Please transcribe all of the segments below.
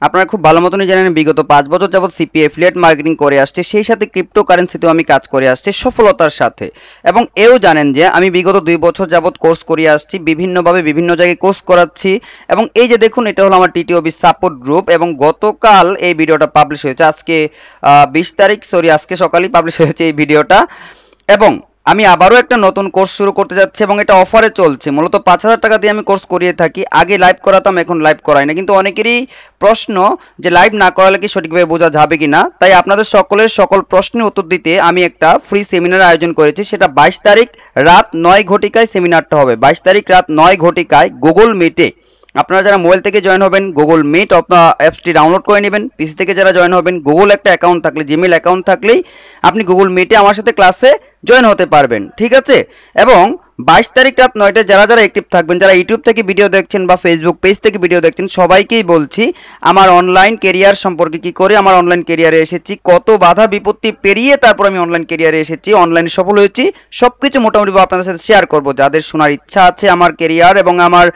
আপনারা খুব ভালো মতনই জানেন বিগত 5 বছর যাবত সিপিএ এফিলিয়েট মার্কেটিং করে আসছে, সেই সাথে ক্রিপ্টোকারেন্সিতেও আমি কাজ করে আসছি সফলতার সাথে। এবং এও জানেন যে আমি বিগত 2 বছর যাবত কোর্স করিয়ে আসছি, বিভিন্নভাবে বিভিন্ন জায়গায় কোর্স করাচ্ছি। এবং এই যে দেখুন, এটা হলো আমার টিটিওবি সাপোর্ট গ্রুপ এবং গতকাল এই ভিডিওটা পাবলিশ হয়েছে। আজকে 20 তারিখ, আজকে সকালেই পাবলিশ হয়েছে এই ভিডিওটা। এবং আমি আবারও একটা নতুন কোর্স শুরু করতে যাচ্ছি এবং এটা অফারে চলছে। মূলত 5,000 টাকা দিয়ে আমি কোর্স করিয়ে থাকি। আগে লাইভ করাতাম, এখন লাইভ করাই না। কিন্তু অনেকেরই প্রশ্ন যে লাইভ না করালে কি সঠিকভাবে বোঝা যাবে কি না, তাই আপনাদের সকলের সকল প্রশ্নের উত্তর দিতে আমি একটা ফ্রি সেমিনার আয়োজন করেছি। সেটা 22 তারিখ রাত 9 ঘটিকায় সেমিনারটা হবে। 22 তারিখ রাত 9 ঘটিকায় গুগল মিটে। আপনারা যারা মোবাইল থেকে জয়েন হবেন, গুগল মিট অ্যাপসটি ডাউনলোড করে নেবেন। পিসি থেকে যারা জয়েন হবেন, গুগল একটা অ্যাকাউন্ট থাকলে, জিমেল অ্যাকাউন্ট থাকলেই আপনি গুগল মিটে আমার সাথে ক্লাসে জয়েন হতে পারবেন, ঠিক আছে। এবং 22 তারিখ রাত 9টায় যারা যারা অ্যাক্টিভ থাকবেন, যারা ইউটিউব থেকে ভিডিও দেখছেন বা ফেসবুক পেজ থেকে ভিডিও দেখছেন, সবাইকেই বলছি আমার অনলাইন কেরিয়ার সম্পর্কে, কি করে আমার অনলাইন কেরিয়ারে এসেছি, কত বাধা বিপত্তি পেরিয়ে তারপর আমি অনলাইন কেরিয়ারে এসেছি, অনলাইনে সফল হয়েছি, সব কিছু মোটামুটি আপনাদের সাথে শেয়ার করব। যাদের শোনার ইচ্ছা আছে আমার কেরিয়ার এবং আমার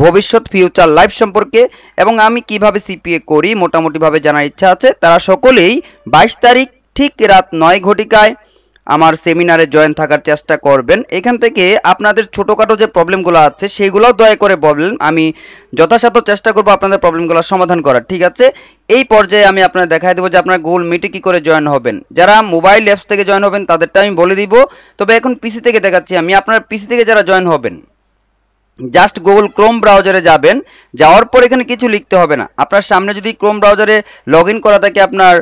ভবিষ্যৎ ফিউচার লাইফ সম্পর্কে এবং আমি কিভাবে সিপিএ করি মোটামুটিভাবে জানার ইচ্ছা আছে, তারা সকলেই 22 তারিখ ঠিক রাত 9 ঘটিকায় আমার সেমিনারে জয়েন থাকার চেষ্টা করবেন। এখান থেকে আপনাদের ছোটোখাটো যে প্রবলেমগুলো আছে সেইগুলোও দয়া করে বলবেন, আমি যথাসাধ্য চেষ্টা করব আপনাদের প্রবলেমগুলো সমাধান করার, ঠিক আছে। এই পর্যায়ে আমি আপনাদের দেখাই দেবো যে আপনার গুগল মিটে কী করে জয়েন হবেন। যারা মোবাইল অ্যাপস থেকে জয়েন হবেন তাদেরটা আমি বলে দিব, তবে এখন পিসি থেকে দেখাচ্ছি আমি। আপনার পিসি থেকে যারা জয়েন হবেন, জাস্ট গুগল ক্রোম ব্রাউজারে যাবেন। যাওয়ার পর এখানে কিছু লিখতে হবে না। আপনার সামনে যদি ক্রোম ব্রাউজারে লগ ইন করা থাকে আপনার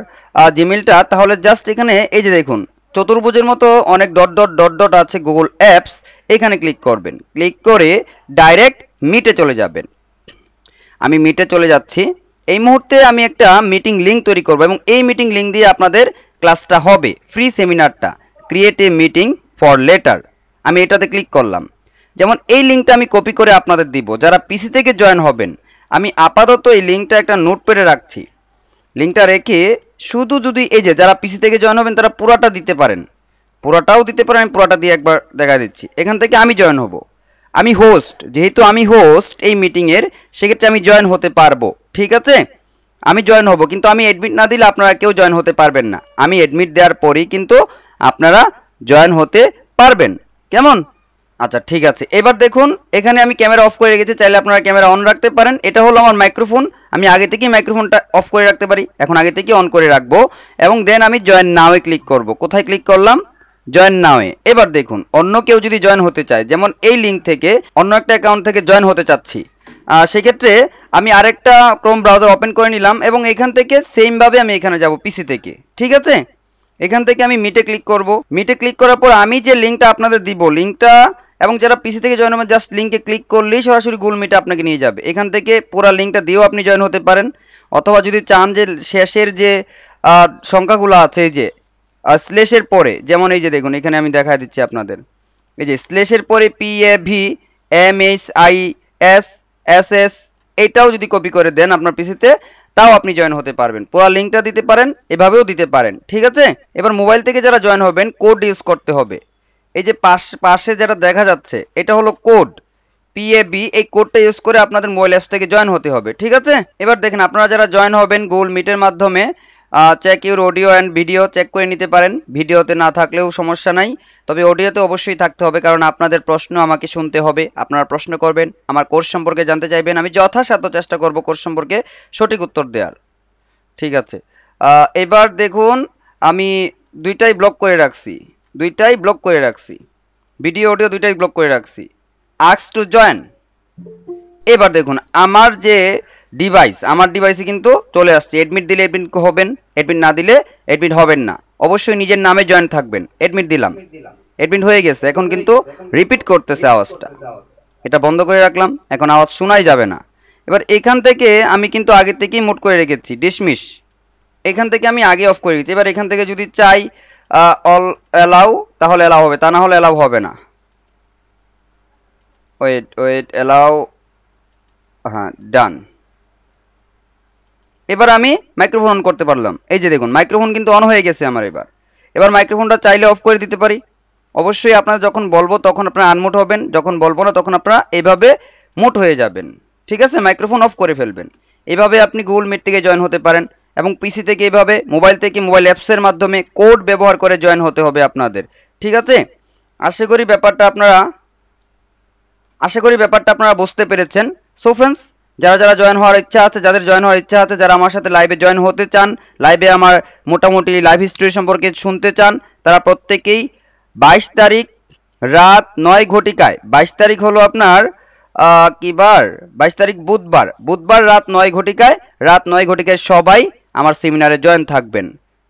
জিমেলটা, তাহলে জাস্ট এখানে এই যে দেখুন চতুর্ভুজের মতো অনেক ডট ডট ডট ডট আছে, গুগল অ্যাপস, এখানে ক্লিক করবেন। ক্লিক করে ডাইরেক্ট মিটে চলে যাবেন। আমি মিটে চলে যাচ্ছি। এই মুহূর্তে আমি একটা মিটিং লিঙ্ক তৈরি করব এবং এই মিটিং লিঙ্ক দিয়ে আপনাদের ক্লাসটা হবে, ফ্রি সেমিনারটা, create a meeting for later. আমি এটাতে ক্লিক করলাম। যেমন এই লিঙ্কটা আমি কপি করে আপনাদের দিব যারা পিসি থেকে জয়েন হবেন। আমি আপাতত এই লিঙ্কটা একটা নোটপ্যাডে রাখছি। লিঙ্কটা রেখে শুধু যদি এই যে যারা পিসি থেকে জয়েন হবেন তারা পুরাটা দিতে পারেন, পুরাটাও দিতে পারেন। আমি পুরাটা দিয়ে একবার দেখা দিচ্ছি। এখান থেকে আমি জয়েন হব, আমি হোস্ট, যেহেতু আমি হোস্ট এই মিটিংয়ের, সেক্ষেত্রে আমি জয়েন হতে পারবো, ঠিক আছে। আমি জয়েন হব, কিন্তু আমি অ্যাডমিট না দিলে আপনারা কেউ জয়েন হতে পারবেন না। আমি অ্যাডমিট দেওয়ার পরেই কিন্তু আপনারা জয়েন হতে পারবেন, কেমন? আচ্ছা, ঠিক আছে। এবার দেখুন এখানে আমি ক্যামেরা অফ করে রেখেছি, চাইলে আপনারা ক্যামেরা অন রাখতে পারেন। এটা হলো আমার মাইক্রোফোন, আমি আগে থেকেই মাইক্রোফোনটা অফ করে রাখতে পারি, এখন আগে থেকে অন করে রাখবো। এবং দেন আমি জয়েন নাওয়ে ক্লিক করব। কোথায় ক্লিক করলাম? জয়েন নাওয়ে। এবার দেখুন অন্য কেউ যদি জয়েন হতে চায়, যেমন এই লিঙ্ক থেকে অন্য একটা অ্যাকাউন্ট থেকে জয়েন হতে চাচ্ছি, সেক্ষেত্রে আমি আরেকটা ক্রোম ব্রাউজার ওপেন করে নিলাম এবং এখান থেকে সেমভাবে আমি এখানে যাব পিসি থেকে, ঠিক আছে। এখান থেকে আমি মিটে ক্লিক করব। মিটে ক্লিক করার পর আমি যে লিঙ্কটা আপনাদের দিব, লিঙ্কটা, এবং যারা পিসি থেকে জয়েন হবেন জাস্ট লিঙ্কে ক্লিক করলেই সরাসরি গুগল মিটে আপনাকে নিয়ে যাবে। এখান থেকে পুরো লিঙ্কটা দিয়েও আপনি জয়েন হতে পারেন, অথবা যদি চান যে শেষের যে সংখ্যাগুলো আছে, এই যে স্লেশের পরে, যেমন এই যে দেখুন এখানে আমি দেখা দিচ্ছি আপনাদের, এই যে স্লেশের পরে PAVMHISSS, এটাও যদি কপি করে দেন আপনার পিসিতে, তাও আপনি জয়েন হতে পারবেন। পুরো লিঙ্কটা দিতে পারেন, এভাবেও দিতে পারেন, ঠিক আছে। এবার মোবাইল থেকে যারা জয়েন হবেন কোড ইউজ করতে হবে। এই যে পাশে যেটা দেখা যাচ্ছে এটা হলো কোড PAB, এই কোডটা ইউজ করে আপনাদের মোবাইল অ্যাপস থেকে জয়েন হতে হবে, ঠিক আছে। এবার দেখেন আপনারা যারা জয়েন হবেন গুগল মিটের মাধ্যমে check your audio and video check করে নিতে পারেন। ভিডিওতে না থাকলেও সমস্যা নাই, তবে অডিওতে অবশ্যই থাকতে হবে, কারণ আপনাদের প্রশ্ন আমাকে শুনতে হবে। আপনারা প্রশ্ন করবেন, আমার কোর্স সম্পর্কে জানতে চাইবেন, আমি যথাসাধ্য চেষ্টা করব কোর্স সম্পর্কে সঠিক উত্তর দেওয়ার, ঠিক আছে। এবার দেখুন আমি দুইটাই ব্লক করে রাখছি, ভিডিও অডিও দুইটাই ব্লক করে রাখছি। Ask to join. এবার দেখুন আমার যে ডিভাইস, আমার ডিভাইসে কিন্তু চলে আসছে। অ্যাডমিট দিলে অ্যাডমিট হবেন, অ্যাডমিট না দিলে অ্যাডমিট হবেন না। অবশ্যই নিজের নামে জয়েন থাকবেন। অ্যাডমিট দিলাম, অ্যাডমিট হয়ে গেছে। এখন কিন্তু রিপিট করতেছে আওয়াজটা, এটা বন্ধ করে রাখলাম, এখন আওয়াজ শোনাই যাবে না। এবার এখান থেকে আমি কিন্তু আগে থেকেই মোড করে রেখেছি ডিসমিস, এখান থেকে আমি আগে অফ করে রেখেছি। এবার এখান থেকে যদি চাই অল অ্যালাউ, তাহলে অ্যালাউ হবে, তা না হলে অ্যালাউ হবে না। ওয়েট অ্যালাউ, হ্যাঁ ডান। এবার আমি মাইক্রোফোন অন করতে পারলাম। এই যে দেখুন মাইক্রোফোন কিন্তু অন হয়ে গেছে আমার। এবার মাইক্রোফোনটা চাইলে অফ করে দিতে পারি। অবশ্যই আপনারা যখন বলবো তখন আপনারা আনমুট হবেন, যখন বলবো না তখন আপনারা এইভাবে মুট হয়ে যাবেন, ঠিক আছে। মাইক্রোফোন অফ করে ফেলবেন। এভাবে আপনি গুগল মিট থেকে জয়েন হতে পারেন এবং পিসি থেকে এভাবে মোবাইল থেকে মোবাইল অ্যাপসের মাধ্যমে কোড ব্যবহার করে জয়েন হতে হবে আপনাদের। ঠিক আছে, আশা করি ব্যাপারটা আপনারা বুঝতে পেরেছেন। সো ফ্রেন্ডস, যারা জয়েন হওয়ার ইচ্ছা আছে, যারা আমার সাথে লাইভে জয়েন হতে চান, লাইভে আমার মোটামুটি লাইভ হিস্ট্রি সম্পর্কে শুনতে চান, তারা প্রত্যেকেই 22 তারিখ রাত 9 ঘটিকায়, 22 তারিখ হলো আপনার কি বার, 22 তারিখ বুধবার রাত 9 ঘটিকায় সবাই আমার সেমিনারে জয়েন থাকবেন।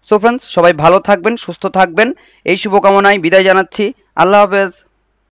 সো ফ্রেন্ডস, সবাই ভালো থাকবেন, সুস্থ থাকবেন, এই শুভকামনায় বিদায় জানাচ্ছি। আল্লাহ হাফেজ।